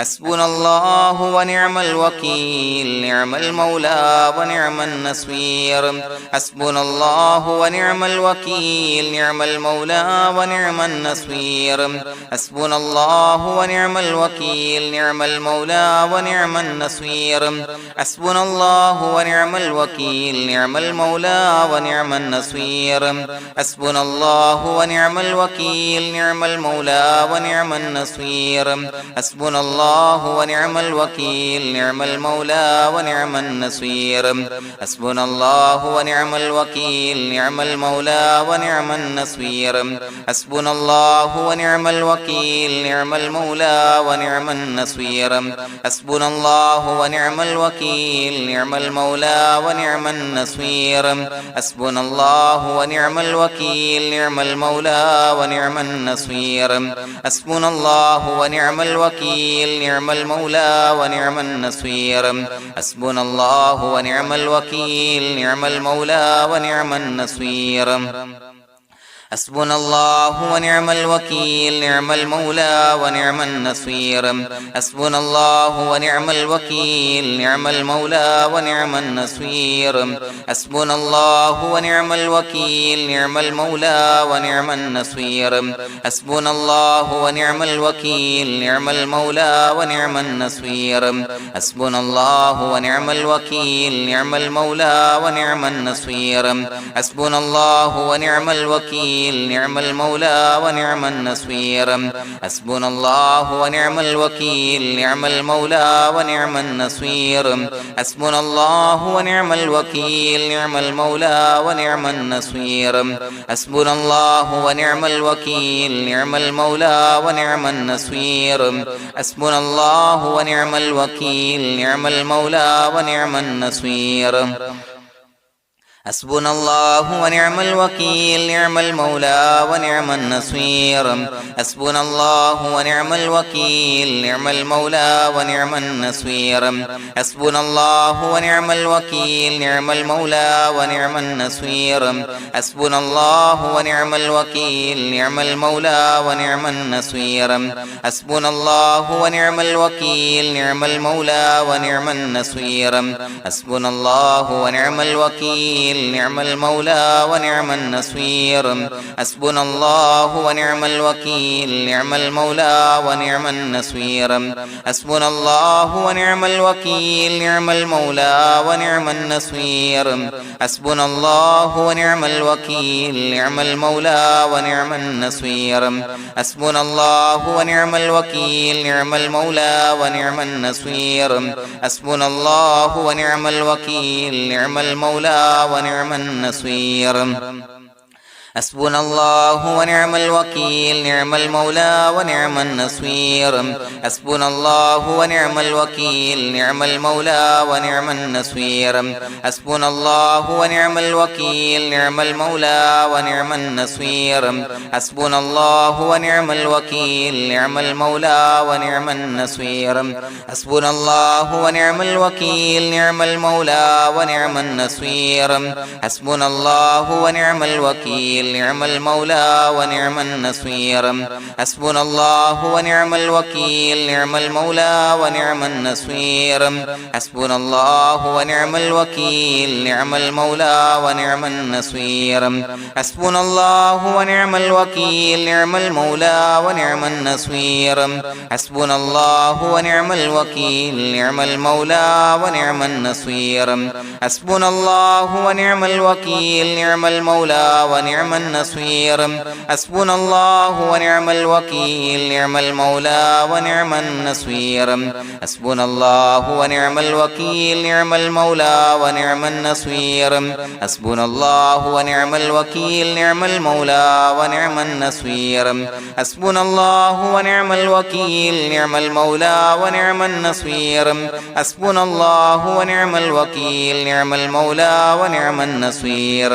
حسبنا الله ونعم الوكيل نعم المولى ونعم النصير حسبنا الله ونعم الوكيل نعم المولى ونعم النصير حسبنا الله ونعم الوكيل نعم المولى ونعم النصير حسبنا الله ونعم الوكيل نعم المولى ونعم النصير حسبنا الله ونعم الوكيل نعم المولى ونعم النصير حسبنا الله ونعم الوكيل نعم المولى ونعم النصير حسبنا الله ونعم الوكيل نعم المولى ونعم النصير حسبنا الله ونعم الوكيل نعم المولى ونعم النصير حسبنا الله ونعم الوكيل نعم المولى ونعم النصير حسبنا الله ونعم الوكيل نعم المولى ونعم النصير حسبنا الله ونعم الوكيل نعم المولى ونعم النصير حسبنا الله ونعم الوكيل نعم المولى ونعم النصير حسبنا الله ونعم الوكيل نعم المولى ونعم النصير حسبنا الله ونعم الوكيل نعم المولى ونعم النصير حسبنا الله ونعم الوكيل نعم المولى ونعم النصير حسبنا الله ونعم الوكيل نعم المولى ونعم النصير حسبنا الله ونعم الوكيل نعم المولى ونعم النصير حسبنا الله ونعم الوكيل نعم المولى ونعم النصير حسبنا الله ونعم الوكيل نعم المولى ونعم النصير حسبنا الله ونعم الوكيل نعم المولى ونعم النصير حسبنا الله ونعم الوكيل نعم المولى ونعم النصير حسبنا الله ونعم الوكيل نعم المولى ونعم النصير حسبنا الله ونعم الوكيل نعم المولى ونعم النصير حسبنا الله ونعم الوكيل نعم المولى ونعم النصير حسبنا الله ونعم الوكيل نعم المولى ونعم النصير حسبنا الله ونعم الوكيل نعم المولى ونعم النصير حسبنا الله ونعم الوكيل نعم المولى ونعم النصير حسبنا الله ونعم الوكيل نعم المولى ونعم النصير حسبنا الله ونعم الوكيل نعم المولى ونعم النصير حسبنا الله ونعم الوكيل نعم المولى ونعم النصير حسبنا الله ونعم الوكيل نعم المولى ونعم النصير حسبنا الله ونعم الوكيل نعم المولى ونعم النصير حسبنا الله ونعم الوكيل نعم المولى ونعم النصير حسبنا الله ونعم الوكيل نعم المولى ونعم النصير حسبنا الله ونعم الوكيل نعم المولى ونعم النصير حسبنا الله ونعم الوكيل نعم المولى ونعم النصير حسبنا الله ونعم الوكيل نعم المولى ونعم النصير حسبنا الله ونعم الوكيل نعم المولى ونعم النصير حسبنا الله ونعم الوكيل نعم المولى ونعم النصير حسبنا الله ونعم الوكيل نعم المولى ونعم النصير حسبنا الله ونعم الوكيل نعم المولى ونعم النصير حسبنا الله ونعم الوكيل نعم المولى ونعم النصير حسبنا الله ونعم الوكيل نعم المولى ونعم النصير حسبنا الله ونعم الوكيل نعم المولى ونعم النصير حسبنا الله ونعم الوكيل نعم المولى ونعم النصير حسبنا الله ونعم الوكيل نعم المولى ونعم النصير حسبنا الله ونعم الوكيل نعم المولى ونعم النصير حسبنا الله ونعم الوكيل نعم المولى ونعم النصير حسبنا الله ونعم الوكيل نعم المولى ونعم النصير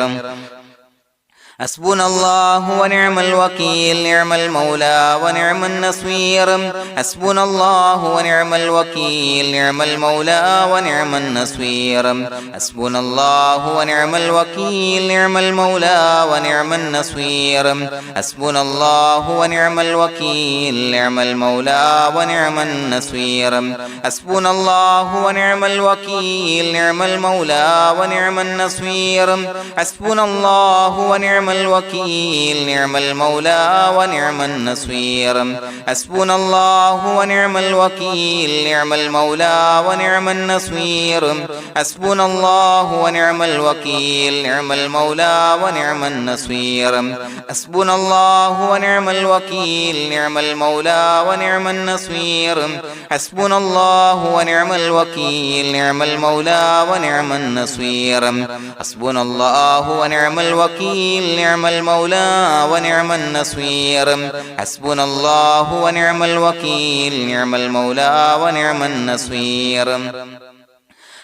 حسبنا الله ونعم الوكيل نعم المولى ونعم النصير حسبنا الله ونعم الوكيل نعم المولى ونعم النصير حسبنا الله ونعم الوكيل نعم المولى ونعم النصير حسبنا الله ونعم الوكيل نعم المولى ونعم النصير حسبنا الله ونعم الوكيل نعم المولى ونعم النصير حسبنا الله ونعم الوكيل نعم المولى ونعم النصير حسبنا الله ونعم الوكيل نعم المولى ونعم النصير حسبنا الله ونعم الوكيل نعم المولى ونعم النصير حسبنا الله ونعم الوكيل نعم المولى ونعم النصير حسبنا الله ونعم الوكيل نعم المولى ونعم النصير حسبنا الله ونعم الوكيل نعم المولى ونعم النصير حسبنا الله ونعم الوكيل نعم المولى ونعم النصير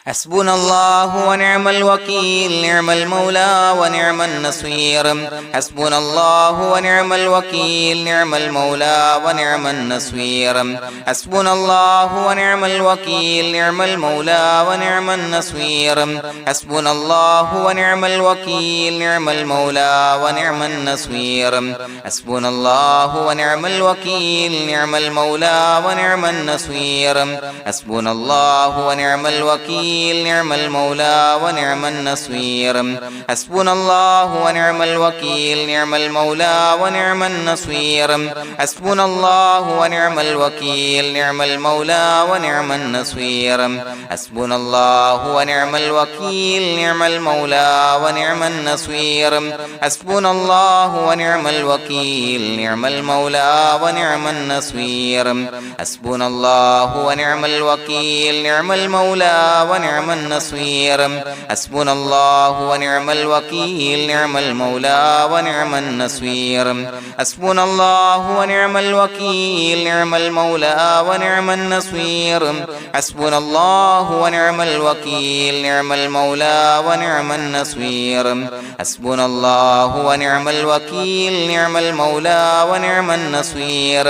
حسبنا الله ونعم الوكيل نعم المولى ونعم النصير حسبنا الله ونعم الوكيل نعم المولى ونعم النصير حسبنا الله ونعم الوكيل نعم المولى ونعم النصير حسبنا الله ونعم الوكيل نعم المولى ونعم النصير حسبنا الله ونعم الوكيل نعم المولى ونعم النصير حسبنا الله ونعم الوكيل نعم المولى ونعم النصير حسبنا الله ونعم الوكيل نعم المولى ونعم النصير حسبنا الله ونعم الوكيل نعم المولى ونعم النصير حسبنا الله ونعم الوكيل نعم المولى ونعم النصير حسبنا الله ونعم الوكيل نعم المولى ونعم النصير حسبنا الله ونعم الوكيل نعم المولى ونعم النصير حسبنا الله ونعم الوكيل نعم المولى ونعم النصير حسبنا الله ونعم الوكيل نعم المولى ونعم النصير حسبنا الله ونعم الوكيل نعم المولى ونعم النصير حسبنا الله ونعم الوكيل نعم المولى ونعم النصير حسبنا الله ونعم الوكيل نعم المولى ونعم النصير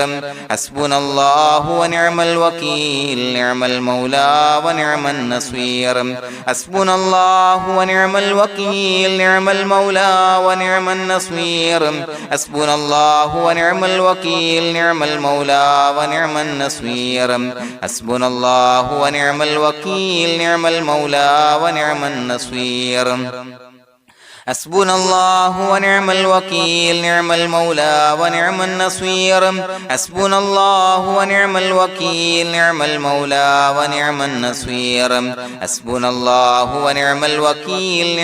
حسبنا الله ونعم الوكيل نعم المولى ونعم النصير حسبنا الله ونعم الوكيل نعم المولى ونعم النصير حسبنا الله ونعم الوكيل نعم المولى ونعم النصير حسبنا الله ونعم الوكيل نعم المولى ونعم النصير حسبنا الله ونعم الوكيل نعم المولى ونعم النصير حسبنا الله ونعم الوكيل نعم المولى ونعم النصير حسبنا الله ونعم الوكيل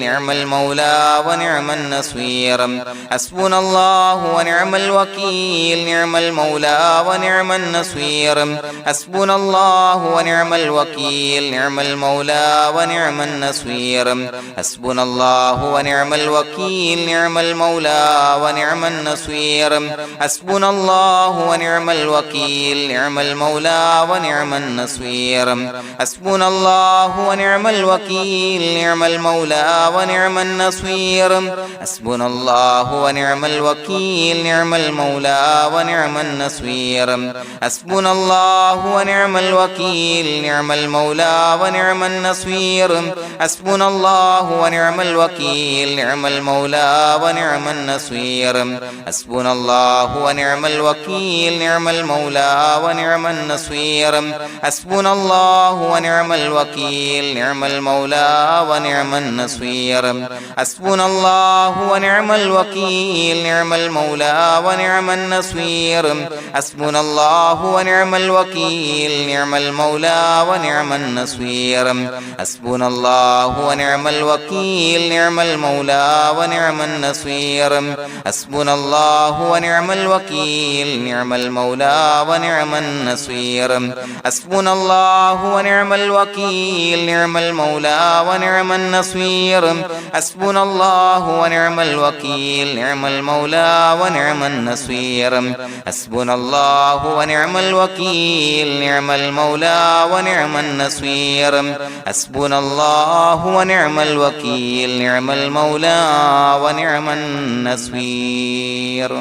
نعم المولى ونعم النصير حسبنا الله ونعم الوكيل نعم المولى ونعم النصير حسبنا الله ونعم الوكيل نعم المولى ونعم النصير حسبنا الله ونعم الوكيل نعم المولى ونعم النصير حسبنا الله ونعم الوكيل نعم المولى ونعم النصير حسبنا الله ونعم الوكيل نعم المولى ونعم النصير حسبنا الله ونعم الوكيل نعم المولى ونعم النصير حسبنا الله ونعم الوكيل نعم المولى ونعم النصير حسبنا الله ونعم الوكيل نعم المولى ونعم النصير حسبنا الله ونعم الوكيل نعم المولى ونعم النصير حسبنا الله ونعم الوكيل نعم المولى ونعم النصير حسبنا الله ونعم الوكيل نعم المولى ونعم النصير حسبنا الله ونعم الوكيل نعم المولى ونعم النصير حسبنا الله ونعم الوكيل نعم المولى ونعم النصير حسبنا الله ونعم الوكيل نعم المولى ونعم النصير حسبنا الله ونعم الوكيل نعم المولى ونعم النصير حسبنا الله ونعم الوكيل نعم المولى ونعم النصير حسبنا الله ونعم الوكيل نعم المولى ونعم النصير حسبنا الله ونعم الوكيل نعم المولى ونعم النصير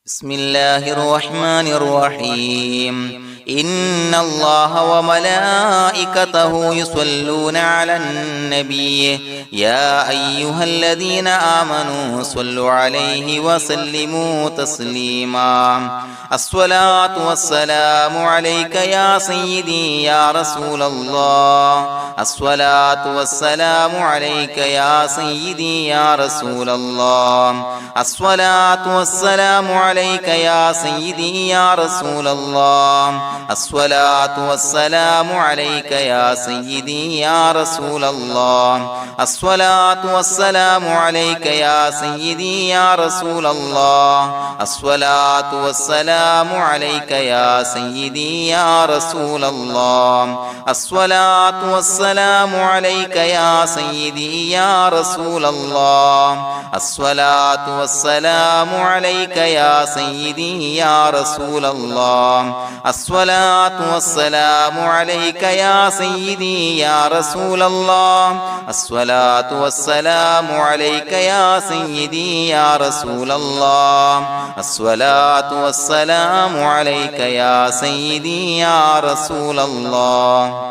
بسم الله الرحمن الرحيم إن الله وملائكته يصلون على النبي يا أيها الذين آمنوا صلوا عليه وسلموا تسليما الصلاة والسلام عليك يا سيدي يا رسول الله الصلاة والسلام عليك يا سيدي يا رسول الله الصلاة والسلام عليك يا سيدي يا رسول الله الصلاة والسلام عليك يا سيدي يا رسول الله الصلاة والسلام عليك يا سيدي يا رسول الله الصلاة والسلام عليك يا سيدي يا رسول الله الصلاة والسلام عليك يا سيدي يا رسول الله الصلاة والسلام عليك يا سيدي يا رسول الله الصلاة والسلام عليك يا سيدي يا رسول الله الصلاة والسلام عليك يا سيدي يا رسول الله الصلاة والسلام عليك يا سيدي يا رسول الله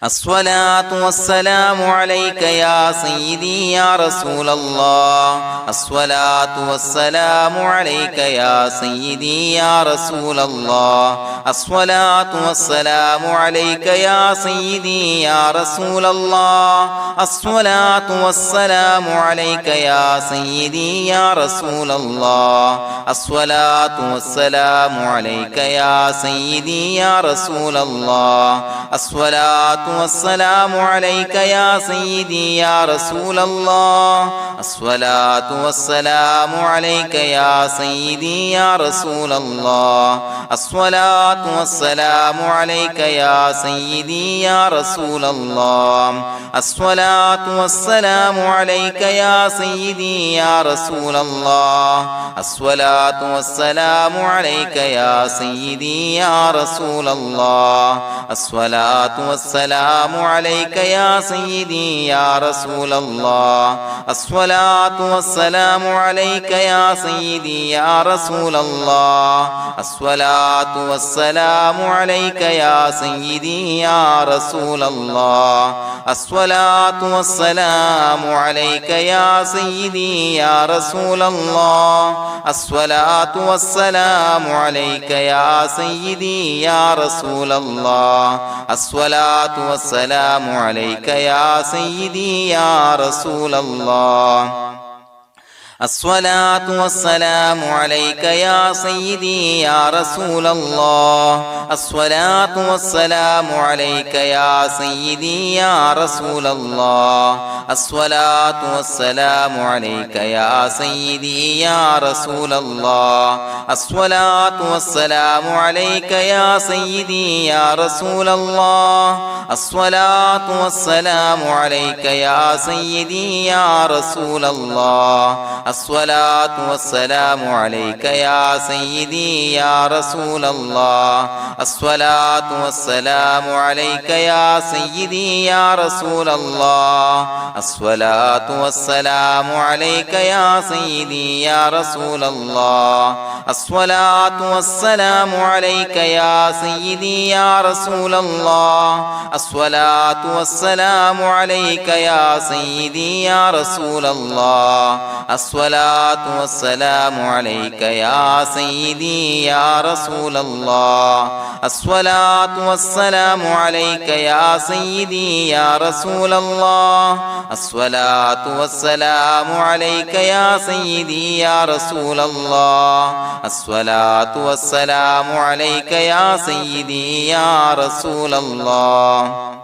الصلاة والسلام عليك يا سيدي يا رسول الله الصلاة والسلام عليك يا سيدي يا رسول الله الصلاة والسلام عليك يا سيدي يا رسول الله الصلاة والسلام عليك يا سيدي يا رسول الله الصلاة والسلام عليك يا سيدي يا رسول الله الصلاة والسلام عليك يا سيدي يا رسول الله الصلاة والسلام عليك يا سيدي يا رسول الله الصلاة والسلام عليك يا سيدي يا رسول الله الصلاة والسلام عليك يا سيدي يا رسول الله الصلاة والسلام عليك يا سيدي يا رسول الله الصلاة والسلام عليك يا سيدي يا رسول الله الصلاة والسلام عليك يا سيدي يا رسول الله الصلاة والسلام عليك يا سيدي يا رسول الله الصلاة والسلام عليك يا سيدي يا رسول الله الصلاة والسلام عليك يا سيدي يا رسول الله الصلاة والسلام عليك يا سيدي يا رسول الله الصلاة والسلام عليك يا سيدي يا رسول الله الصلاة والسلام عليك يا سيدي يا رسول الله الصلاة والسلام عليك يا سيدي يا رسول الله الصلاة والسلام عليك يا سيدي يا رسول الله الصلاة والسلام عليك يا سيدي يا رسول الله الصلاة والسلام عليك يا سيدي يا رسول الله الصلاة والسلام عليك يا سيدي يا رسول الله الصلاة والسلام عليك يا سيدي يا رسول الله الصلاة والسلام عليك يا سيدي يا رسول الله الصلاة والسلام عليك يا سيدي يا رسول الله الصلاة والسلام عليك يا سيدي يا رسول الله الصلاة والسلام عليك يا سيدي يا رسول الله الصلاة والسلام عليك يا سيدي يا رسول الله الصلاة والسلام عليك يا سيدي يا رسول الله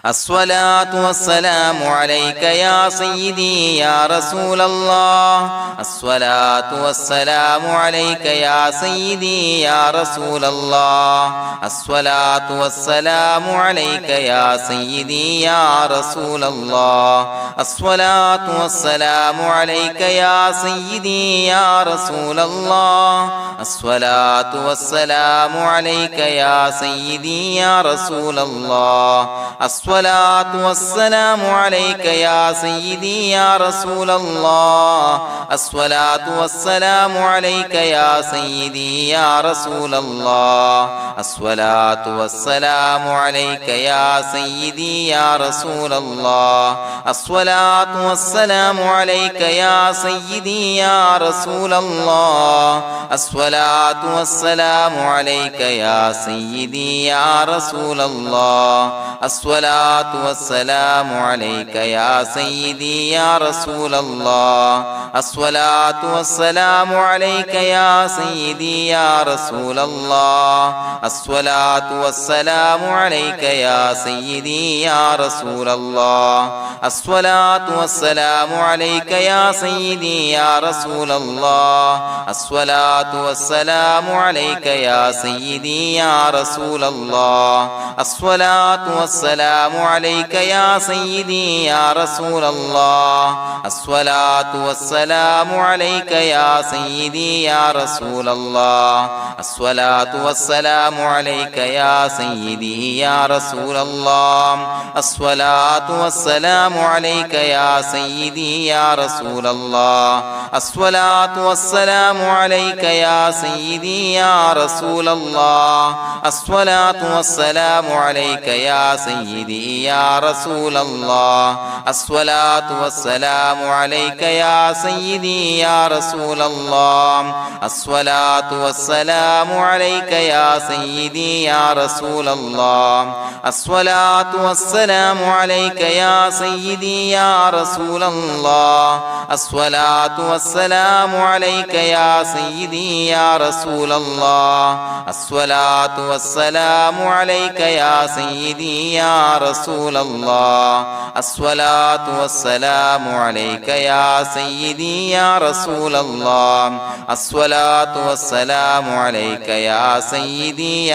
الصلاة والسلام عليك يا سيدي يا رسول الله الصلاة والسلام عليك يا سيدي يا رسول الله الصلاة والسلام عليك يا سيدي يا رسول الله الصلاة والسلام عليك يا سيدي يا رسول الله الصلاة والسلام عليك يا سيدي يا رسول الله الصلاة والسلام عليك يا سيدي يا رسول الله الصلاة والسلام عليك يا سيدي يا رسول الله الصلاة والسلام عليك يا سيدي يا رسول الله الصلاة والسلام عليك يا سيدي يا رسول الله الصلاة والسلام عليك يا سيدي يا رسول الله الصلاة والسلام عليك يا سيدي يا رسول الله الصلاة والسلام عليك يا سيدي يا رسول الله الصلاة والسلام عليك يا سيدي يا رسول الله الصلاة والسلام عليك يا سيدي يا رسول الله الصلاة والسلام عليك يا سيدي يا رسول الله الصلاة والسلام عليك يا سيدي يا رسول الله الصلاة والسلام عليك يا سيدي يا رسول الله الصلاة والسلام عليك يا سيدي يا رسول الله الصلاة والسلام عليك يا سيدي يا رسول الله الصلاة والسلام عليك يا سيدي يا رسول الله الصلاة والسلام عليك يا سيدي يا رسول الله الصلاة والسلام عليك يا سيدي يا رسول الله الصلاة والسلام عليك يا سيدي يا رسول الله الصلاة والسلام عليك يا سيدي يا رسول الله الصلاة والسلام عليك يا سيدي يا رسول الله الصلاة والسلام عليك يا سيدي يا رسول الله الصلاة والسلام عليك يا سيدي يا رسول الله الصلاة والسلام عليك يا سيدي يا رسول الله الصلاة والسلام عليك يا سيدي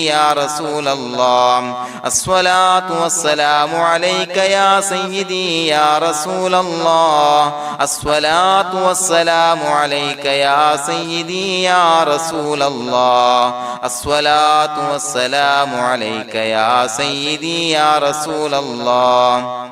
يا رسول الله الصلاة والسلام عليك يا سيدي يا رسول الله الصلاة والسلام عليك يا سيدي يا رسول الله الصلاة والسلام عليك يا سيدي يا رسول الله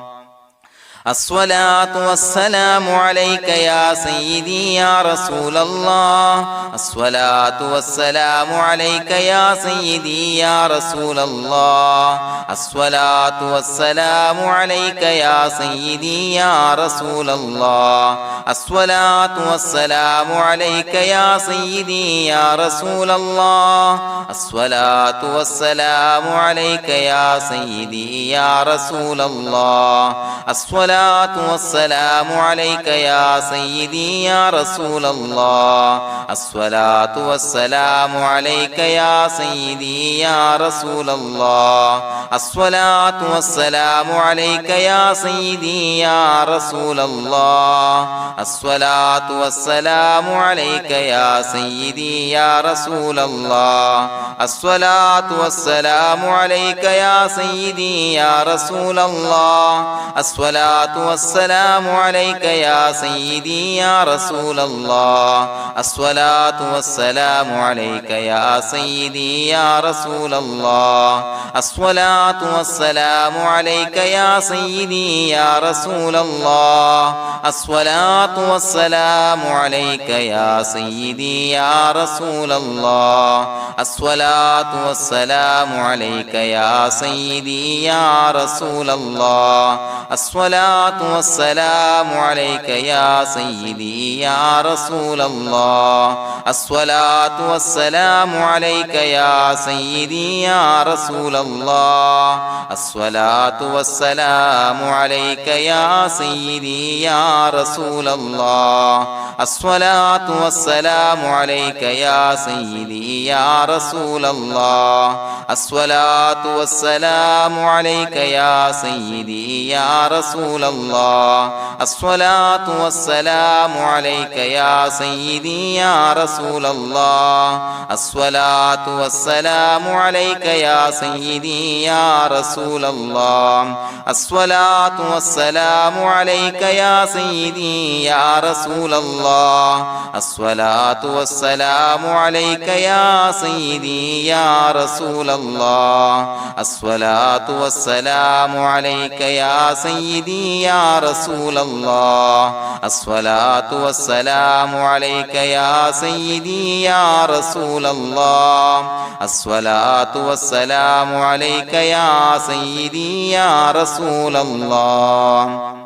الصلاة والسلام عليك يا سيدي يا رسول الله الصلاة والسلام عليك يا سيدي يا رسول الله الصلاة والسلام عليك يا سيدي يا رسول الله الصلاة والسلام عليك يا سيدي يا رسول الله الصلاة والسلام عليك يا سيدي يا رسول الله الصلاة والسلام عليك يا سيدي يا رسول الله الصلاة والسلام عليك يا سيدي يا رسول الله الصلاة والسلام عليك يا سيدي يا رسول الله الصلاة والسلام عليك يا سيدي يا رسول الله الصلاة والسلام عليك يا سيدي يا رسول الله الصلاة والسلام عليك يا سيدي يا رسول الله الصلاة والسلام عليك يا سيدي يا رسول الله الصلاة والسلام عليك يا سيدي يا رسول الله الصلاة والسلام عليك يا سيدي يا رسول الله الصلاة والسلام عليك يا سيدي يا رسول الله الصلاة الصلاة والسلام عليك يا سيدي يا رسول الله الصلاة والسلام عليك يا سيدي يا رسول الله الصلاة والسلام عليك يا سيدي يا رسول الله الصلاة والسلام عليك يا سيدي يا رسول الله الصلاة والسلام عليك يا سيدي يا رسول الله الصلاة والسلام عليك يا سيدي يا رسول الله الصلاة والسلام عليك يا سيدي يا رسول الله الصلاة والسلام عليك يا سيدي يا رسول الله الصلاة والسلام عليك يا سيدي يا رسول الله الصلاة والسلام عليك يا سيدي يا رسول الله الصلاة والسلام عليك يا سيدي يا رسول الله الصلاة والسلام عليك يا سيدي يا رسول الله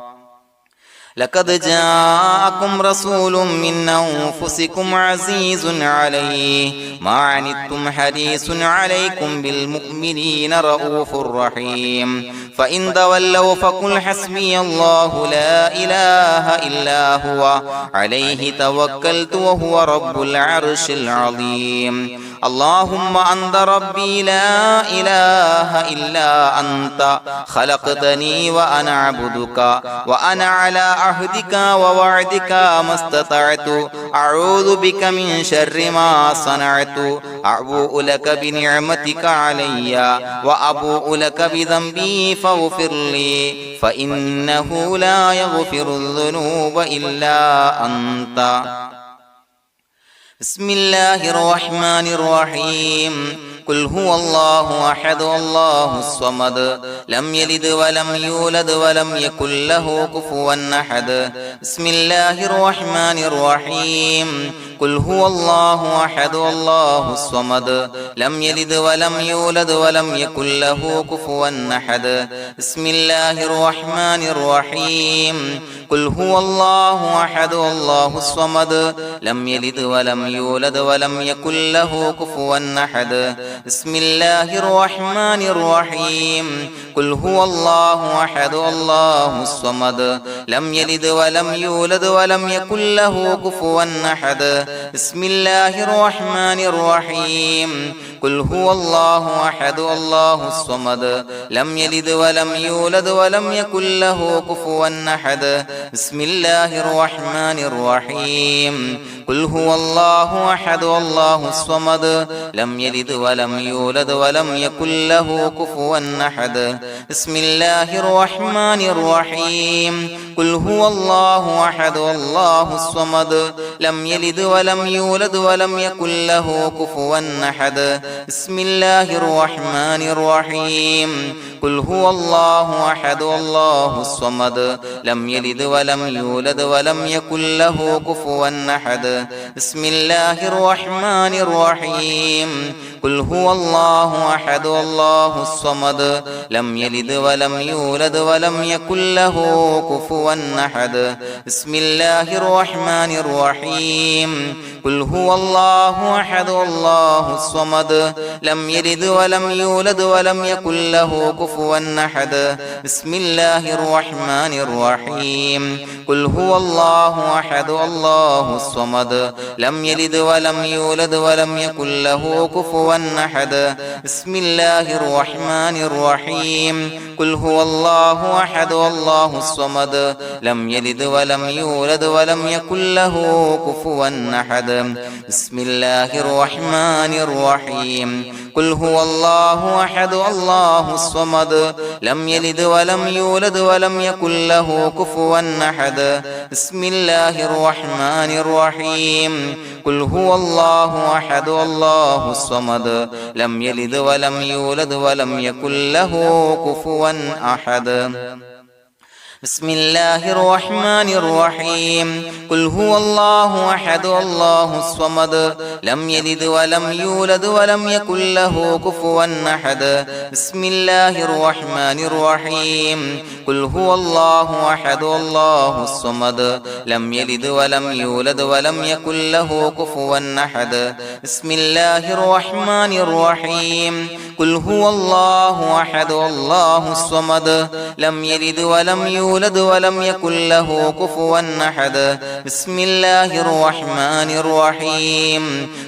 لقد جاءكم رسول من أنفسكم عزيز عليه ما عنتم حريص عليكم بالمؤمنين رؤوف رحيم فإن تولوا فقل حسبي الله لا إله إلا هو عليه توكلت وهو رب العرش العظيم اللهم أنت ربي لا إله إلا أنت خلقتني وأنا عبدك وأنا على عهدك ووعدك ما استطعت أعوذ بك من شر ما صنعت أبوء لك بنعمتك علي وأبوء لك بذنبي فاغفر لي فإنه لا يغفر الذنوب إلا أنت بسم الله الرحمن الرحيم قل هو الله أحد الله الصمد لم يلد ولم يولد ولم يكن له كفوا أحد بسم الله الرحمن الرحيم قل هو الله أحد الله الصمد لم يلد ولم يولد ولم يكن له كفوا أحد بسم الله الرحمن الرحيم قل هو الله أحد الله الصمد لم يلد ولم يولد ولم يكن له كفوا أحد بسم الله الرحمن الرحيم قل هو الله أحد الله الصمد لم يلد ولم يولد ولم يكن له كفوا أحد بسم الله الرحمن الرحيم قل هو الله أحد الله الصمد لم يلد ولم يولد ولم يكن له كفوا أحد بسم الله الرحمن الرحيم قل هو الله أحد الله الصمد لم يلد ولم يولد ولم يكن له كفوا أحد بسم الله الرحمن الرحيم قل هو الله أحد الله الصمد لم يلد ولم يولد ولم يكن له كفوا أحد بسم الله الرحمن الرحيم قل هو الله أحد الله الصمد لم يلد ولم يولد ولم يكن له كفوا أحد بسم الله الرحمن الرحيم قل هو الله أحد الله الصمد لم يلد ولم يولد ولم يكن له كفوا أحد بسم الله الرحمن الرحيم قل هو الله أحد الله الصمد لم يلد ولم يولد ولم يكن له كفوا أحد بسم الله الرحمن الرحيم قل هو الله أحد الله الصمد لم يلد ولم يولد ولم يكن له كفوا أحد بسم الله الرحمن الرحيم قل هو الله أحد الله الصمد لم يلد ولم يولد ولم يكن له كفوا أحد بسم الله الرحمن الرحيم قل هو الله أحد الله الصمد لم يلد ولم يولد ولم يكن له كفوا أحد بسم الله الرحمن الرحيم قل هو الله أحد الله الصمد لم يلد ولم يولد ولم يكن له كفوا أحد بسم الله الرحمن الرحيم قل هو الله أحد الله الصمد لم يلد ولم يولد ولم يكن له كفوا أحد بسم الله الرحمن الرحيم قل هو الله أحد الله الصمد لم يلد ولم يولد ولم يكن له كفوا أحد بسم الله الرحمن الرحيم قل هو الله أحد الله الصمد لم يلد ولم يولد ولم يكن له كفوا أحد بسم الله الرحمن الرحيم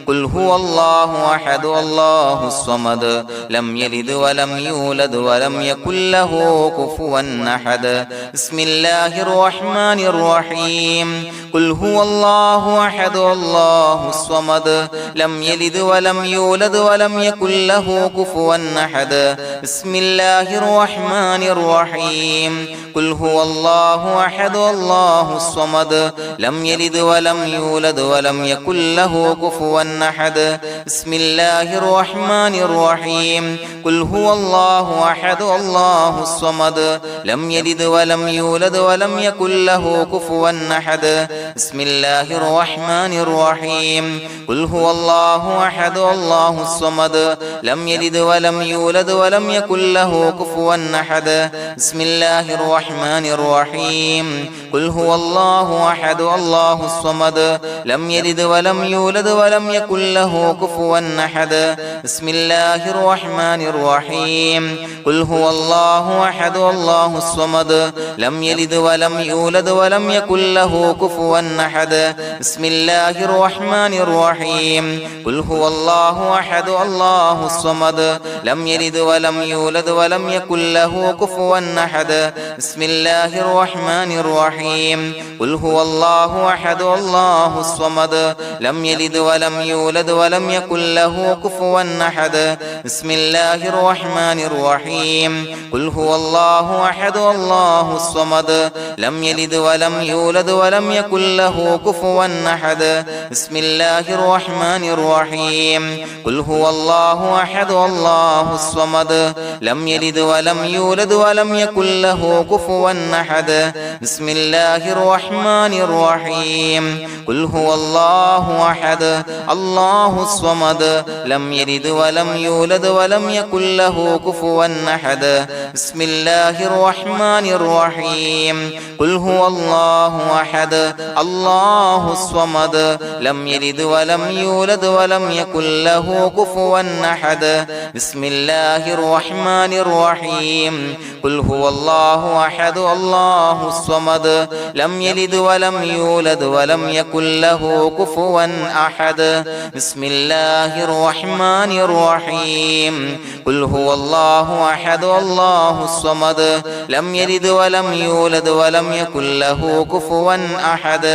قل هو الله أحد الله الصمد لم يلد ولم يولد ولم يكن له كفوا أحد بسم الله الرحمن الرحيم قل هو الله أحد الله الصمد لم يلد ولم يولد ولم يكن له كفوا أحد بسم الله الرحمن الرحيم قل هو الله أحد الله الصمد لم يلد ولم يولد ولم يكن له كفوا أحد بسم الله الرحمن الرحيم قل هو الله أحد الله الصمد لم يلد ولم يولد ولم يكن له كفوا أحد بسم الله الرحمن الرحيم قل هو الله أحد الله الصمد لم يلد ولم يولد ولم يكن له كفوا أحد بسم الله الرحمن الرحيم قل هو الله أحد الله الصمد لم يلد ولم يولد ولم يكن له كفوا أحد بسم الله الرحمن الرحيم قل هو الله أحد الله الصمد لم يلد ولم يولد ولم يكن له كفوا أحد بسم الله الرحمن الرحيم قل هو الله أحد الله الصمد لم يلد ولم يولد ولم يكن له كفوا أحد بسم الله الرحمن الرحيم قل هو الله أحد الله الصمد لم يلد ولم يولد ولم يكن له كفوا أحد بسم الله الرحمن الرحيم قل هو الله أحد الله الصمد لم يلد ولم يولد ولم يكن له كفوا أحد بسم الله الرحمن الرحيم قل هو الله أحد الله الصمد لم يلد ولم يولد ولم يكن له كفوا أحد بسم الله الرحمن الرحيم قل هو الله أحد الله الصمد لم يلد ولم يولد ولم يكن له كفوا أحد بسم الله الرحمن الرحيم قل هو الله أحد الله الصمد لم يلد ولم يولد ولم يكن له كفوا أحد بسم الله الرحمن الرحيم قل هو الله أحد الله الصمد لم يلد ولم يولد ولم يكن له كفوا أحد بسم الله الرحمن الرحيم قل هو الله أحد الله الصمد لم يلد ولم يولد ولم يكن له كفوا أحد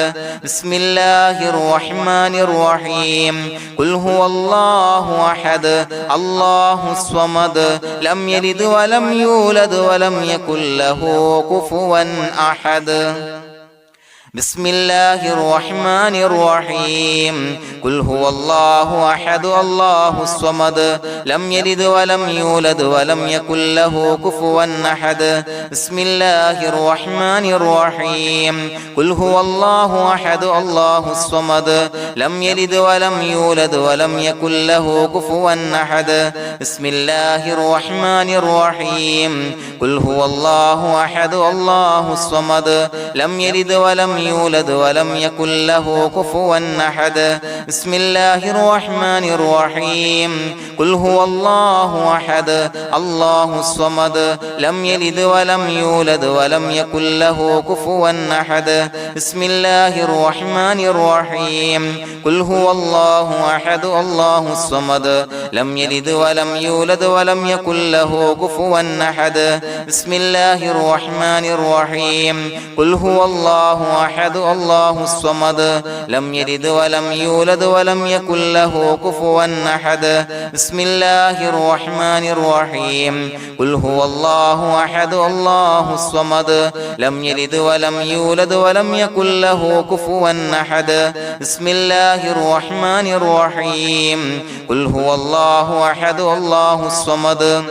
بسم الله الرحمن الرحيم قل هو الله أحد الله الصمد لم يلد ولم يولد ولم يكن له كفوا أحد بسم الله الرحمن الرحيم قل هو الله أحد الله الصمد لم يلد ولم يولد ولم يكن له كفوا أحد بسم الله الرحمن الرحيم قل هو الله أحد الله الصمد لم يلد ولم يولد ولم يكن له كفوا أحد بسم الله الرحمن الرحيم قل هو الله أحد الله الصمد لم يلد ولم يولد ولم يكن له كفوا أحد بسم الله الرحمن الرحيم قل هو الله أحد الله الصمد لم يلد ولم يولد ولم يكن له كفوا أحد بسم الله الرحمن الرحيم قل هو الله أحد الله الصمد لم يلد ولم يولد ولم يكن له كفوا أحد بسم الله الرحمن الرحيم قل هو الله أحد الله الصمد لم يلد ولم يولد ولم يكن له كفوا أحد بسم الله الرحمن الرحيم قل هو الله أحد الله الصمد لم يلد ولم يولد ولم يكن له كفوا أحد بسم الله الرحمن الرحيم قل هو الله أحد الله الصمد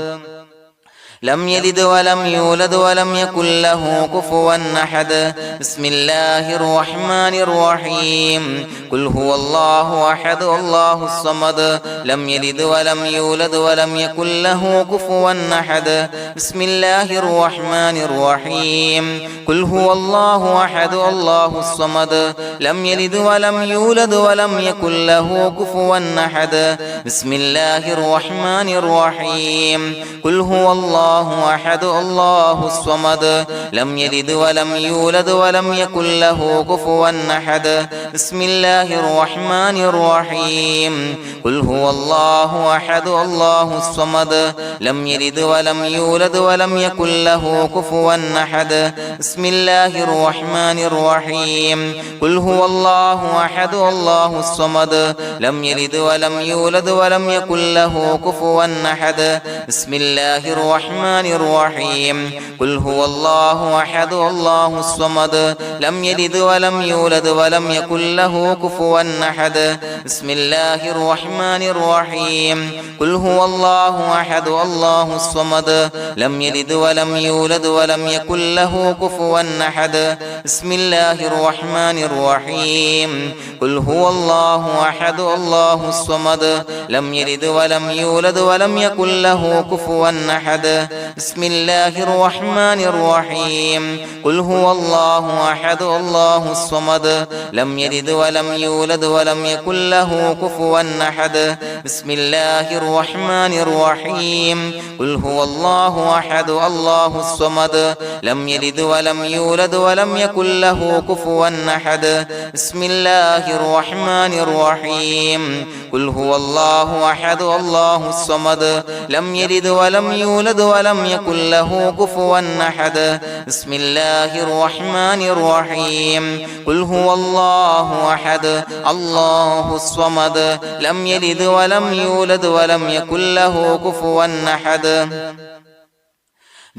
لم يلد ولم يولد ولم يكن له كفوا أحد بسم الله الرحمن الرحيم قل هو الله أحد الله الصمد لم يلد ولم يولد ولم يكن له كفوا أحد بسم الله الرحمن الرحيم قل هو الله أحد الله الصمد لم يلد ولم يولد ولم يكن له كفوا أحد بسم الله الرحمن الرحيم قل هو الله أحد الله الصمد لم يلد ولم يولد ولم يكن له كفوا أحد بسم الله الرحمن الرحيم قل هو الله أحد الله الصمد لم يلد ولم يولد ولم يكن له كفوا أحد بسم الله الرحمن الرحيم قل هو الله أحد الله الصمد لم يلد ولم يولد ولم يكن له كفوا أحد بسم الله الرحمن الرحيم قل هو الله أحد الله الصمد لم يلد ولم يولد ولم يكن له كفوا أحد بسم الله الرحمن الرحيم قل هو الله أحد الله الصمد لم يلد ولم يولد ولم يكن له كفوا أحد بسم الله الرحمن الرحيم قل هو الله أحد الله الصمد لم يلد ولم يولد ولم يكن له كفوا أحد بسم الله الرحمن الرحيم قل هو الله أحد الله الصمد لم يلد ولم يولد ولم يكن له كفوا أحد بسم الله الرحمن الرحيم قل هو الله أحد الله الصمد لم يلد ولم يولد ولم يكن له كفوا أحد بسم الله الرحمن الرحيم قل هو الله أحد الله الصمد لم يلد ولم يولد ولم يكن له كفوا أحد بسم الله الرحمن الرحيم قل هو الله أحد الله الصمد لم يلد ولم يولد ولم يكن له كفوا أحد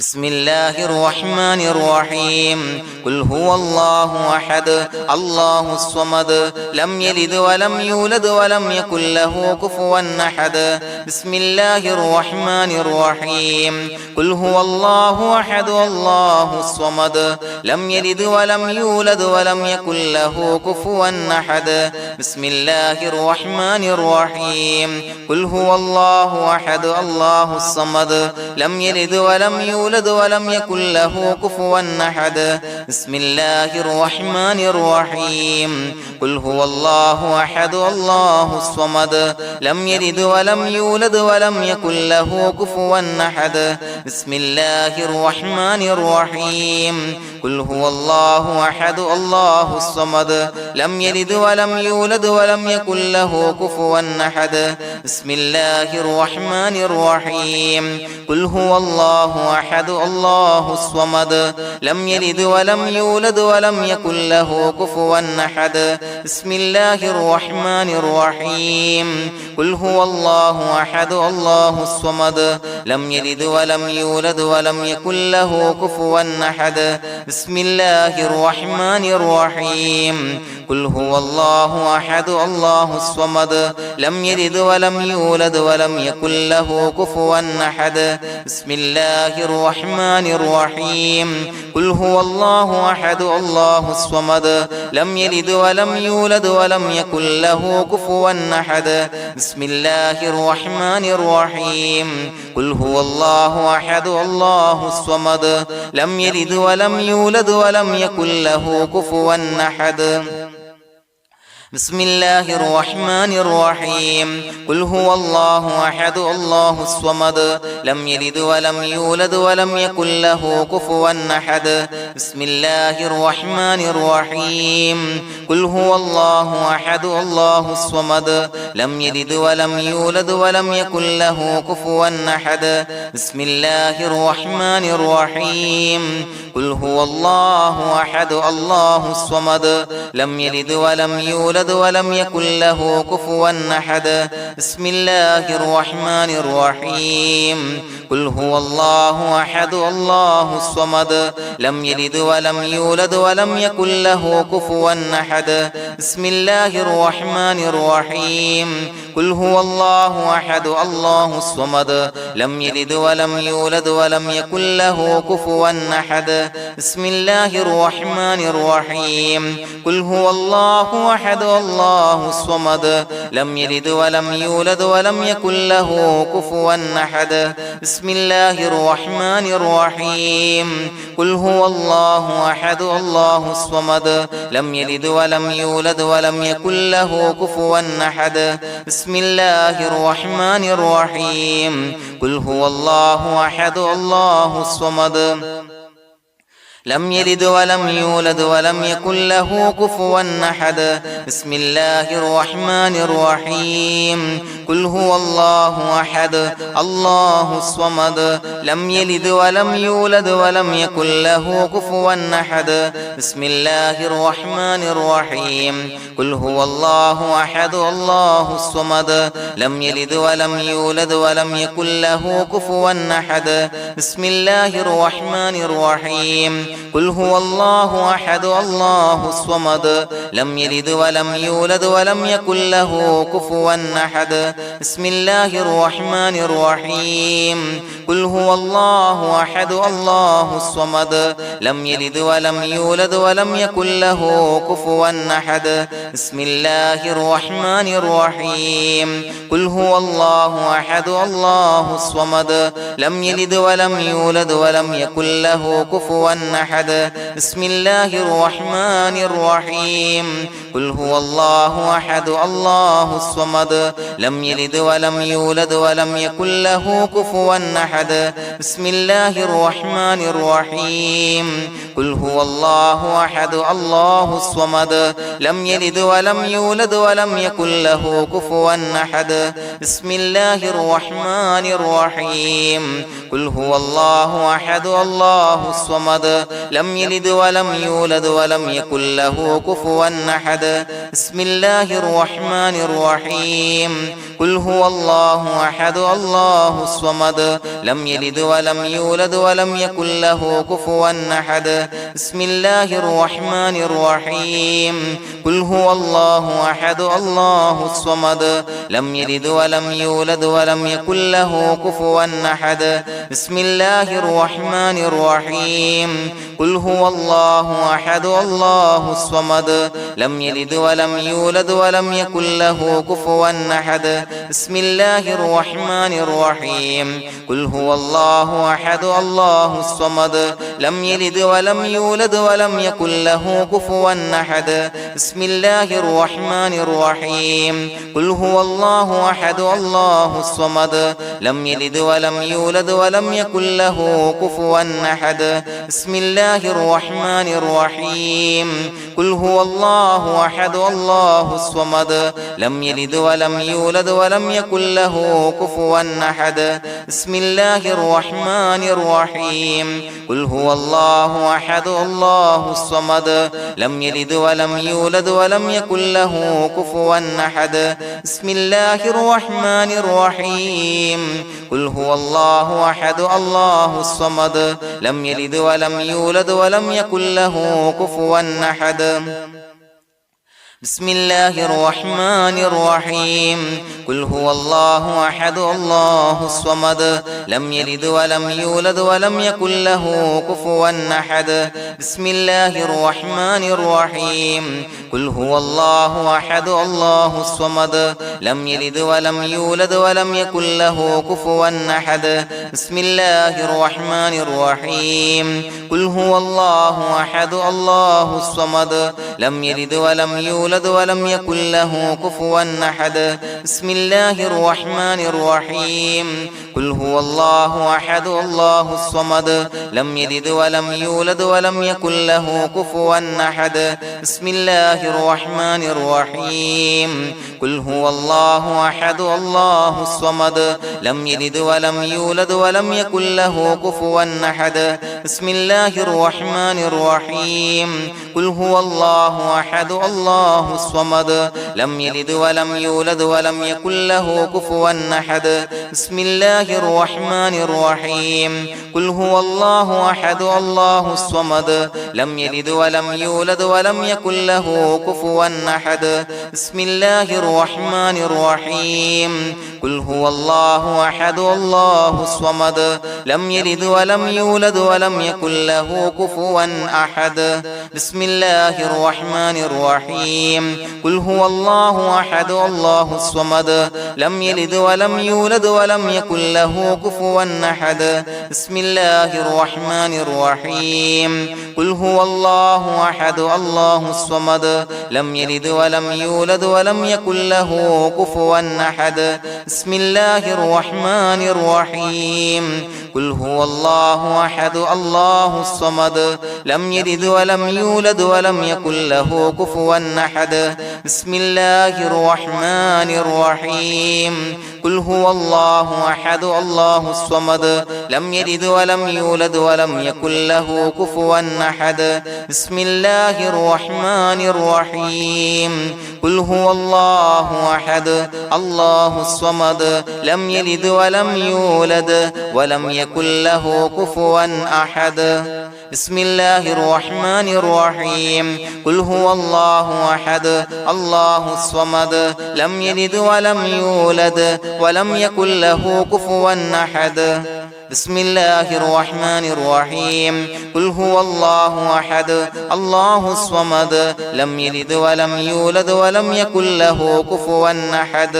بسم الله الرحمن الرحيم قل هو الله أحد الله الصمد لم يلد ولم يولد ولم يكن له كفوا أحد بسم الله الرحمن الرحيم قل هو الله أحد الله الصمد لم يلد ولم يولد ولم يكن له كفوا أحد بسم الله الرحمن الرحيم قل هو الله أحد الله الصمد لم يلد ولم يولد ولم يكن له كفوا أحد بسم الله الرحمن الرحيم قل هو الله أحد الله الصمد لم يلد ولم يولد ولم يكن له كفوا أحد بسم الله الرحمن الرحيم قل هو الله أحد الله الصمد لم يلد ولم يولد ولم يكن له كفوا أحد بسم الله الرحمن الرحيم قل هو الله أحد الله الصمد لم يلد ولم يولد ولم يكن له كفوا أحد بسم الله الرحمن الرحيم قل هو الله أحد الله الصمد لم يلد ولم يولد ولم يكن له كفوا أحد بسم الله الرحمن الرحيم قل هو الله أحد الله الصمد لم يلد ولم يولد ولم يكن له كفوا أحد بسم الله الرحمن الرحيم قل هو الله أحد الله الصمد لم يلد ولم يولد ولم يكن له كفوا أحد بسم الله الرحمن الرحيم قل هو الله أحد الله الصمد لم يلد ولم يولد ولم يكن له كفوا أحد بسم الله الرحمن الرحيم قل هو الله أحد الله الصمد لم يلد ولم يولد ولم يكن له كفوا أحد بسم الله الرحمن الرحيم قل هو الله أحد الله الصمد لم يلد ولم يولد ولم يكن له كفوا أحد بسم الله الرحمن الرحيم قل هو الله أحد الله الصمد لم يلد ولم يولد يولد ولم يكن له كفوا أحد بسم الله الرحمن الرحيم قل هو الله أحد الله الصمد لم يلد ولم يولد ولم يكن له كفوا أحد بسم الله الرحمن الرحيم قل هو الله أحد الله الصمد لم يلد ولم يولد ولم يكن له كفوا أحد بسم الله الرحمن الرحيم قل هو الله أحد الله الصمد لم يلد ولم يولد ولم يكن له كفوا أحد بسم الله الرحمن الرحيم قل هو الله أحد الله الصمد لم يلد ولم يولد ولم يكن له كفوا أحد بسم الله الرحمن الرحيم قل هو الله أحد الله الصمد لم يلد ولم يولد ولم يكن له كفوا أحد بسم الله الرحمن الرحيم قل هو الله أحد الله الصمد لم يلد ولم يولد ولم يكن له كفوا أحد بسم الله الرحمن الرحيم قل هو الله أحد الله الصمد لم يلد ولم يولد ولم يكن له كفوا أحد بسم الله الرحمن الرحيم قل هو الله أحد الله الصمد لم يلد ولم يولد ولم يكن له كفوا أحد بسم الله الرحمن الرحيم قل هو الله أحد الله الصمد لم يلد ولم يولد ولم يكن له كفوا أحد بسم الله الرحمن الرحيم قل هو الله أحد الله الصمد لم يلد ولم يولد ولم يكن له كفوا أحد بسم الله الرحمن الرحيم قل هو الله أحد الله الصمد لم يلد ولم يولد ولم يكن له كفوا أحد بسم الله الرحمن الرحيم قل هو الله أحد الله الصمد لم يلد ولم يولد ولم يكن له كفوا أحد بسم الله الرحمن الرحيم قل هو الله أحد الله الصمد لم يلد ولم يولد ولم يكن له كفوا أحد بسم الله الرحمن الرحيم قل هو الله أحد الله الصمد لم يلد ولم يولد ولم يكن له كفوا أحد بسم الله الرحمن الرحيم قل هو الله أحد الله الصمد لم يلد ولم يولد ولم يكن له كفوا أحد بسم الله الرحمن الرحيم قل هو الله أحد الله الصمد لم يلد ولم يولد ولم يكن له كفوا أحد بسم الله الرحمن الرحيم قل هو الله أحد الله الصمد لم يلد ولم يولد ولم يكن له كفوا أحد بسم الله الرحمن الرحيم قل هو الله أحد الله الصمد لم يلد ولم يولد ولم يكن له كفوا أحد بسم الله الرحمن الرحيم قل هو الله أحد الله الصمد لم يلد ولم يولد ولم يكن له كفوا أحد بسم الله الرحمن الرحيم قل هو الله أحد الله الصمد لم يلد ولم يولد ولم يكن له كفوا أحد بسم الله الرحمن الرحيم قل هو الله أحد الله الصمد لم يلد ولم يولد ولم يكن له كفوا أحد بسم الله الرحمن الرحيم قل هو الله أحد الله الصمد لم يلد ولم يولد ولم يكن له كفوا أحد بسم الله الرحمن الرحيم قل هو الله أحد الله الصمد لم يلد ولم يولد ولم يكن له كفوا أحد بسم الله الرحمن الرحيم قل هو الله أحد الله الصمد لم يلد ولم يولد ولم يكن له كفوا أحد بسم الله الرحمن الرحيم قل هو الله أحد الله الصمد لم يلد ولم يولد ولم يكن له كفوا أحد بسم الله الرحمن الرحيم قل هو الله أحد الله الصمد لم يلد ولم يولد ولم يكن له كفوا أحد بسم الله الرحمن الرحيم قل هو الله الله أحد الله الصمد لم يلد ولم يولد ولم يكن له كفوا أحد بسم الله الرحمن الرحيم قل هو الله أحد الله الصمد لم يلد ولم يولد ولم يكن له كفوا أحد بسم الله الرحمن الرحيم قل هو الله أحد الله الصمد لم يلد ولم يولد ولم يكن له كفوا أحد بسم الله الرحمن الرحيم قل هو الله أحد الله الصمد لم يلد ولم يولد ولم يكن له كفوا أحد بسم الله الرحمن الرحيم قل هو الله أحد الله الصمد لم يلد ولم يولد ولم يكن له كفوا أحد بسم الله الرحمن الرحيم قل هو الله أحد الله الصمد لم يلد ولم يولد ولم يكن له كفوا أحد بسم الله الرحمن الرحيم قل هو الله أحد الله الصمد لم يلد ولم يولد ولم يكن له كفوا أحد بسم الله الرحمن الرحيم قل هو الله أحد الله الصمد لم يلد ولم يولد ولم يكن له كفوا أحد بسم الله الرحمن الرحيم قل هو الله أحد الله الصمد لم يلد ولم يولد ولم يكن له كفوا أحد بسم الله الرحمن الرحيم قل هو الله أحد الله الصمد لم يلد ولم يولد ولم يكن له كفوا أحد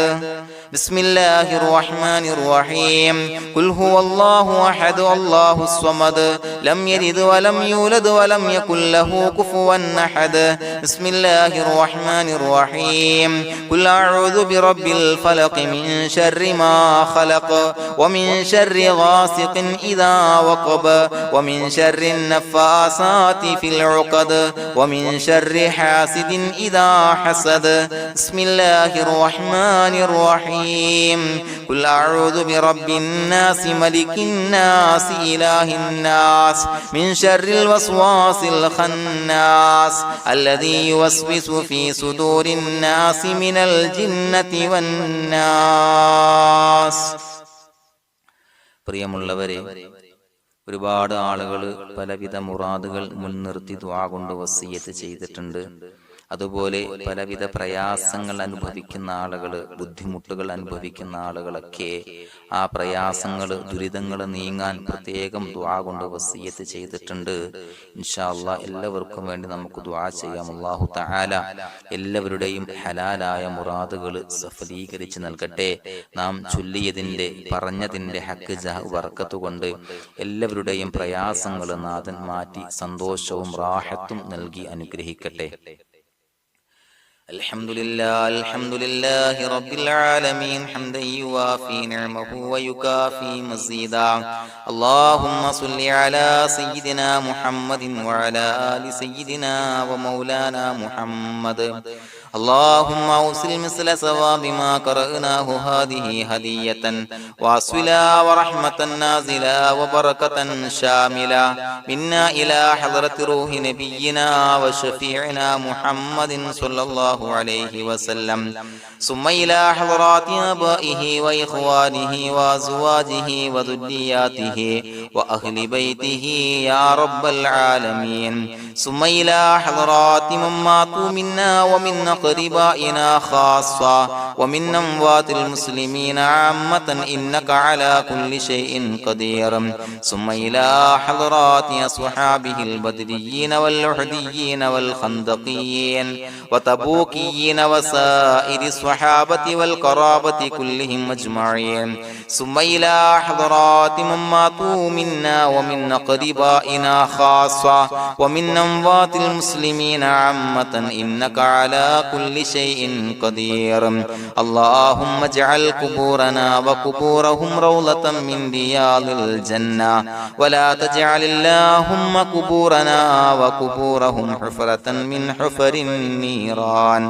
بسم الله الرحمن الرحيم قل هو الله أحد الله الصمد لم يلد ولم يولد ولم يكن له كفوا أحد بسم الله الرحمن الرحيم قل أعوذ برب الفلق من شر ما خلق ومن شر غاسق إذا وقب ومن شر النفاثات في العقد ومن شر حاسد إذا حسد بسم الله الرحمن الرحيم قل أعوذ برب الناس ملك الناس إله الناس من شر الوسواس الخناس الذي يوسوس في صدور الناس من الجنة والناس. പ്രിയമുള്ളവരെ, ഒരുപാട് ആളുകൾ പലവിധ മുറാദുകൾ മുൻനിർത്തി ദുആ കൊണ്ട് വസിയ്യത്ത് ചെയ്തിട്ടുണ്ട്. അതുപോലെ പലവിധ പ്രയാസങ്ങൾ അനുഭവിക്കുന്ന ആളുകൾ, ബുദ്ധിമുട്ടുകൾ അനുഭവിക്കുന്ന ആളുകളൊക്കെ ആ പ്രയാസങ്ങൾ, ദുരിതങ്ങൾ നീങ്ങാൻ പ്രത്യേകം ദുആ കൊണ്ട് വസിയ്യത്ത് ചെയ്തിട്ടുണ്ട്. ഇൻഷാ അല്ലാഹ് എല്ലാവർക്കും വേണ്ടി നമുക്ക് ദുആ ചെയ്യാം. അല്ലാഹു തആല എല്ലാവരുടെയും ഹലാലായ മുറാദുകൾ സഫലീകരിച്ച് നൽകട്ടെ. നാം ചൊല്ലിയതിന്റെ, പറഞ്ഞതിന്റെ ഹക്ക് ജാഹ് ബർക്കത്ത് കൊണ്ട് എല്ലാവരുടെയും പ്രയാസങ്ങൾ നാഥൻ മാറ്റി സന്തോഷവും റാഹത്തും നൽകി അനുഗ്രഹിക്കട്ടെ. الحمد لله رب العالمين حمدا يوافي نعمه ويكافي مزيدا. اللهم صل على سيدنا محمد وعلى آل سيدنا ومولانا محمد. اللهم أوصل مثل ثواب ما قرأناه هذه هدية واصلا ورحمة نازلا وبركة شاملة منا إلى حضرة روح نبينا وشفيعنا محمد صلى الله عليه وسلم، ثم إلى حضرات آبائه وإخوانه وأزواجه وذرياته وأهل بيته يا رب العالمين، ثم إلى حضرات من ماتوا منا ومن أقربائنا خاصة ومن أموات المسلمين عامة إنك على كل شيء قدير، ثم إلى حضرات أصحابه البدريين والأحديين والخندقيين وتبوكيين وسائر الصحابة والقرابة كلهم أجمعين، ثم إلى حضرات من ماتوا منا ومن أقربائنا خاصة ومن أموات المسلمين عامة إنك على كل شيء قدير. اللهم اجعل قبورنا وقبورهم روضة من رياض الجنة، ولا تجعل اللهم قبورنا وقبورهم حفرة من حفر النيران.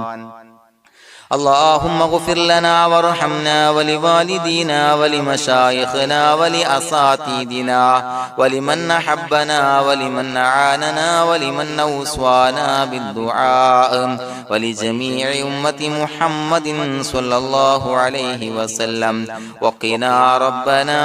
اللهم اغفر لنا وارحمنا ولوالدينا ولمشايخنا ولأساتذتنا ولمن أحبنا ولمن أعاننا ولمن أوصانا بالدعاء ولجميع أمة محمد صلى الله عليه وسلم وقنا ربنا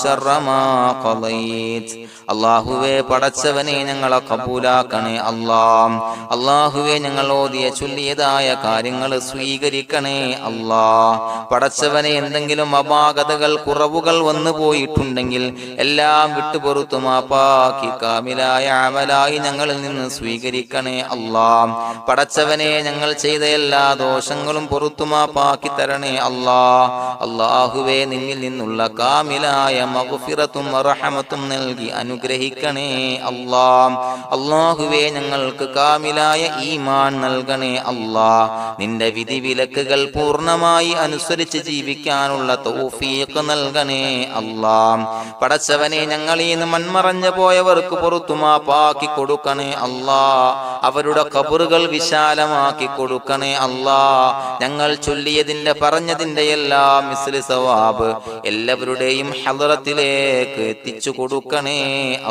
شر ما قضيت. അള്ളാഹുവേ പടച്ചവനെ ഞങ്ങളെ കബൂലാക്കണേ അല്ലാഹ്. അള്ളാഹുവേ ഞങ്ങൾ ഓതിയ ചൊല്ലിയതായ കാര്യങ്ങൾ സ്വീകരിക്കണേ അല്ലാഹ്. പടച്ചവനെ എന്തെങ്കിലും അപാകതകൾ കുറവുകൾ വന്നു പോയിട്ടുണ്ടെങ്കിൽ എല്ലാം വിട്ടുപൊറുത്തു മാപ്പാക്കി കാമിലായ അമലായി ഞങ്ങളിൽ നിന്ന് സ്വീകരിക്കണേ അല്ലാഹ്. പടച്ചവനെ ഞങ്ങൾ ചെയ്ത എല്ലാ ദോഷങ്ങളും പൊറുത്തു മാപ്പാക്കി തരണേ അല്ലാഹ്. അള്ളാഹുവേ നിന്നിൽ നിന്നുള്ള കാമിലായ മഗ്ഫിറത്തും റഹമത്തും നൽകി അനുഗ്രഹിക്കണേ അല്ലാഹ്. അല്ലാഹുവേ ഞങ്ങൾക്ക് കാമിലായ ഈമാൻ നൽകണേ അല്ലാഹ്. നിന്റെ വിധി വിലക്കുകൾ പൂർണ്ണമായി അനുസരിച്ച് ജീവിക്കാനുള്ള തൗഫീഖ് നൽകണേ അല്ലാഹ്. പടച്ചവനെ ഞങ്ങളിൽ നിന്ന് മൺമറഞ്ഞു പോയവർക്ക് പുറത്തു മാപ്പാക്കി കൊടുക്കണേ അല്ലാഹ്. അവരുടെ ഖബറുകൾ വിശാലമാക്കി കൊടുക്കണേ അല്ലാഹ്. ഞങ്ങൾ ചൊല്ലിയതിന്റെ പറഞ്ഞതിന്റെ എല്ലാം മിസ്ലി സവാബ് എല്ലാവരുടെയും ഹളറത്തിലേക്ക് എത്തിച്ചു കൊടുക്കണേ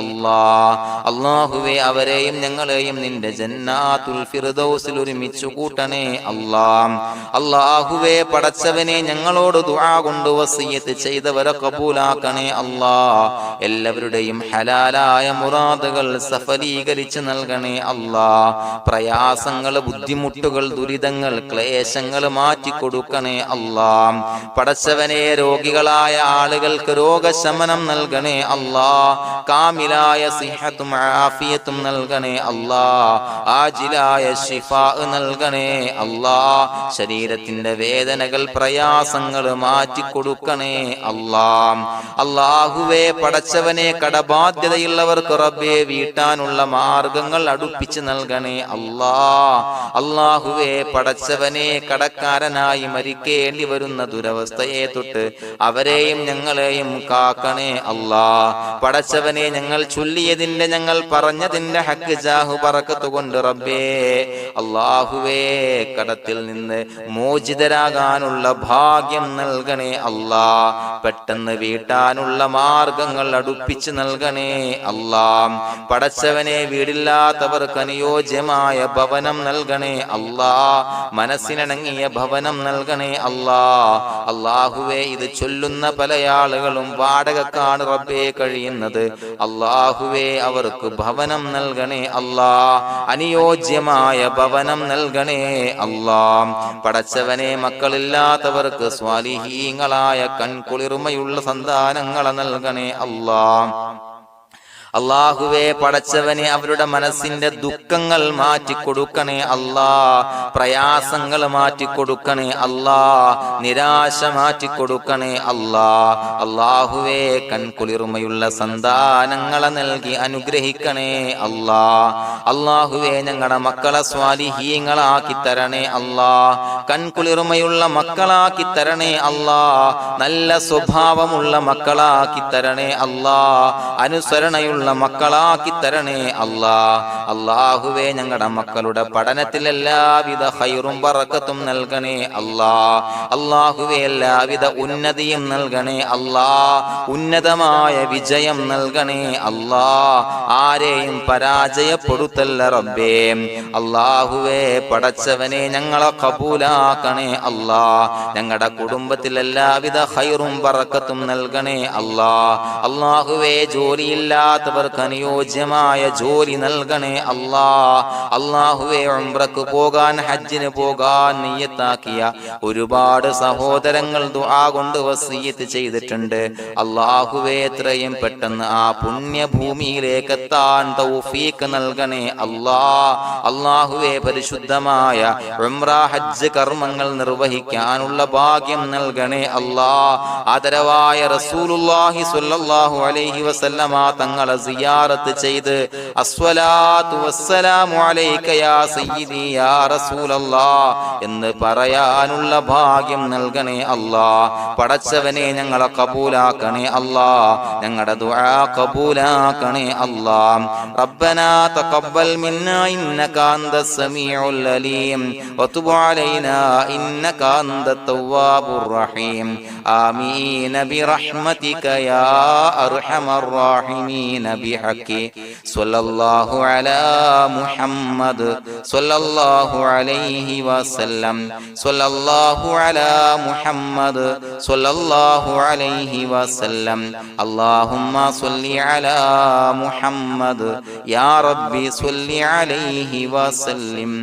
അല്ലാഹ്. അല്ലാഹുവേ അവരെയും ഞങ്ങളെയും നിന്റെ ജന്നാത്തുൽ ഫിർദൗസിൽ ഒരുമിച്ചു കൂട്ടണേ അല്ലാഹ്. അല്ലാഹുവേ പടച്ചവനെ ഞങ്ങളോട് ദുആ കൊണ്ട് വസിയത്ത് ചെയ്തവരെ കബൂലാക്കണേ അല്ലാഹ്. എല്ലാവരുടെയും ഹലാലായ മുറാദുകൾ സഫലീകരിച്ച് നൽകണേ അല്ലാഹ്. പ്രയാസങ്ങൾ, ബുദ്ധിമുട്ടുകൾ, ദുരിതങ്ങൾ, ക്ലേശങ്ങൾ മാറ്റിക്കൊടുക്കണേ അല്ലാഹ്. പടച്ചവനെ രോഗികളായ ആളുകൾക്ക് രോഗശമനം നൽകണേ അല്ലാഹ്. കാമിലായ സിഹത്തും ആഫിയത്തും നൽകണേ അല്ലാഹ്. ആജിലായ ശിഫാ നൽകണേ അല്ലാഹ്. ശരീരത്തിന്റെ വേദനകൾ, പ്രയാസങ്ങൾ മാറ്റിക്കൊടുക്കണേ അല്ലാഹ്. അല്ലാഹുവേ പടച്ചവനെ കടബാധ്യതയുള്ളവർക്ക് റബ്ബേ വീട്ടാനുള്ള മാർഗങ്ങൾ അടുപ്പിച്ച് നൽകണേ അല്ലാഹ്. അല്ലാഹുവേ പടച്ചവനെ കടക്കാരനായി മരിക്കേണ്ടി വരുന്ന ദുരവസ്ഥയെ തൊട്ട് അവരെയും ഞങ്ങളെയും കാക്കണേ അല്ലാഹ്. പടച്ചവനെ ഞങ്ങൾ ചൊല്ലിയതിന്റെ, ഞങ്ങൾ പറഞ്ഞതിന്റെ ഹക്ക് ജാഹു ബറക്കത്ത് കൊണ്ട് റബ്ബേ അല്ലാഹുവേ കടത്തിൽ നിന്ന് മോചിതരാകാനുള്ള ഭാഗ്യം നൽകണേ അല്ലാഹ്. പെട്ടെന്ന് വീട്ടാനുള്ള മാർഗങ്ങൾ അടുപ്പിച്ച് നൽകണേ അല്ലാഹ്. പടച്ചവനെ വീടില്ലാത്തവർക്ക് അനുയോജ്യമായ ഭവനം നൽകണേ അല്ലാഹ്. മനസ്സിനിണങ്ങിയ ഭവനം നൽകണേ അല്ലാഹ്. അല്ലാഹുവേ ഇത് ചൊല്ലുന്ന പല ആളുകളും വാടകക്കാണ് റബ്ബേ കഴിയുന്നത്. അല്ലാഹുവേ അവർക്ക് ഭവനം നൽകണേ അല്ലാഹ്. അനുയോജ്യമായ ഭവനം നൽകണേ അല്ലാഹ്. പടച്ചവനെ മക്കളില്ലാത്തവർക്ക് സ്വാലിഹീങ്ങളായ കൺകുളിർമയുള്ള സന്താനങ്ങളെ നൽകണേ അല്ലാഹ്. അല്ലാഹുവേ പടച്ചവനെ അവരുടെ മനസ്സിന്റെ ദുഃഖങ്ങൾ മാറ്റിക്കൊടുക്കണേ അല്ലാഹ്. പ്രയാസങ്ങൾ മാറ്റിക്കൊടുക്കണേ അല്ലാഹ്. നിരാശ മാറ്റിക്കൊടുക്കണേ അല്ലാഹ്. അല്ലാഹുവേ കൺകുളിർമയുള്ള സന്താനങ്ങളെ നൽകി അനുഗ്രഹിക്കണേ അല്ലാഹ്. അല്ലാഹുവേ ഞങ്ങളുടെ മക്കളെ സ്വാലിഹീങ്ങളാക്കി തരണേ അല്ലാഹ്. കൺകുളിർമയുള്ള മക്കളാക്കി തരണേ അല്ലാഹ്. നല്ല സ്വഭാവമുള്ള മക്കളാക്കി തരണേ അല്ലാഹ്. അനുസരണയുള്ള മക്കളാക്കി തരണേ അല്ലാഹ്. അല്ലാഹുവേ ഞങ്ങളുടെ മക്കളുടെ പഠനത്തിൽ എല്ലാവിധ ഖൈറും ബറക്കത്തും നൽകണേ അല്ലാഹ്. അല്ലാഹുവേ എല്ലാവിധ ഉന്നതിയും നൽകണേ അല്ലാഹ്. ഉന്നതമായ വിജയം നൽകണേ അല്ലാഹ്. ആരെയും പരാജയപ്പെടുത്തല്ല റബ്ബേ. അല്ലാഹുവേ പടച്ചവനെ ഞങ്ങളെ കബൂലാക്കണേ അല്ലാഹ്. ഞങ്ങളുടെ കുടുംബത്തിൽ എല്ലാവിധ ഖൈറും ബറക്കത്തും നൽകണേ അല്ലാഹ്. അല്ലാഹുവേ ജോലിയില്ലാത്ത അനുയോജ്യമായ ജോലി നൽകണേ അല്ലാഹ്. അല്ലാഹുവേ ഉംറക്ക് പോകാൻ, ഹജ്ജിന് പോകാൻ നിയ്യത്താക്കിയ ഒരുപാട് സഹോദരങ്ങൾ ദുആ കൊണ്ട് വസിയത്ത് ചെയ്തിട്ടുണ്ട്. അല്ലാഹുവേ എത്രയും പെട്ടെന്ന് ആ പുണ്യഭൂമിയിലേക്ക് എത്താൻ തൗഫീഖ് നൽകണേ അല്ലാഹ്. അല്ലാഹുവേ പരിശുദ്ധമായ ഉംറ ഹജ്ജ് കർമ്മങ്ങൾ നിർവഹിക്കാനുള്ള ഭാഗ്യം നൽകണേ അല്ലാഹ്. ആദരവായ റസൂലുള്ളാഹി സ്വല്ലല്ലാഹു അലൈഹി വസല്ലമ തങ്ങളെ സിയാറത്ത് ചെയ്ത് അസ്സലാത്തു വസ്സലാമു അലൈക യാ സയ്യിദി യാ റസൂലല്ലാഹ് എന്ന് പറയാനുള്ള ഭാഗ്യം നൽകണേ അല്ലാഹ്. പടച്ചവനെ ഞങ്ങളെ കബൂലാക്കണേ അല്ലാഹ്, ഞങ്ങളുടെ ദുആ കബൂലാക്കണേ അല്ലാഹ്. റബ്ബനാ തഖബ്ബൽ മിന്നാ ഇന്നക അന്തസ് സമീഉൽ അലീം വതുബ് അലൈനാ ഇന്നക അന്തത് തവ്വാബുർ റഹീം. ആമീൻ ബിറഹ്മതിക യാ അർഹമർ റഹീമീൻ ബിഹഖി സ്വല്ലല്ലാഹു അലാ മുഹമ്മദ് സ്വല്ലല്ലാഹു അലൈഹി വസല്ലം സ്വല്ലല്ലാഹു അലാ മുഹമ്മദ് സ്വല്ലല്ലാഹു അലൈഹി വസല്ലം. അല്ലാഹുമ്മ സ്വല്ലി അലാ മുഹമ്മദ് യാ റബ്ബി സ്വല്ലി അലൈഹി വസല്ലം.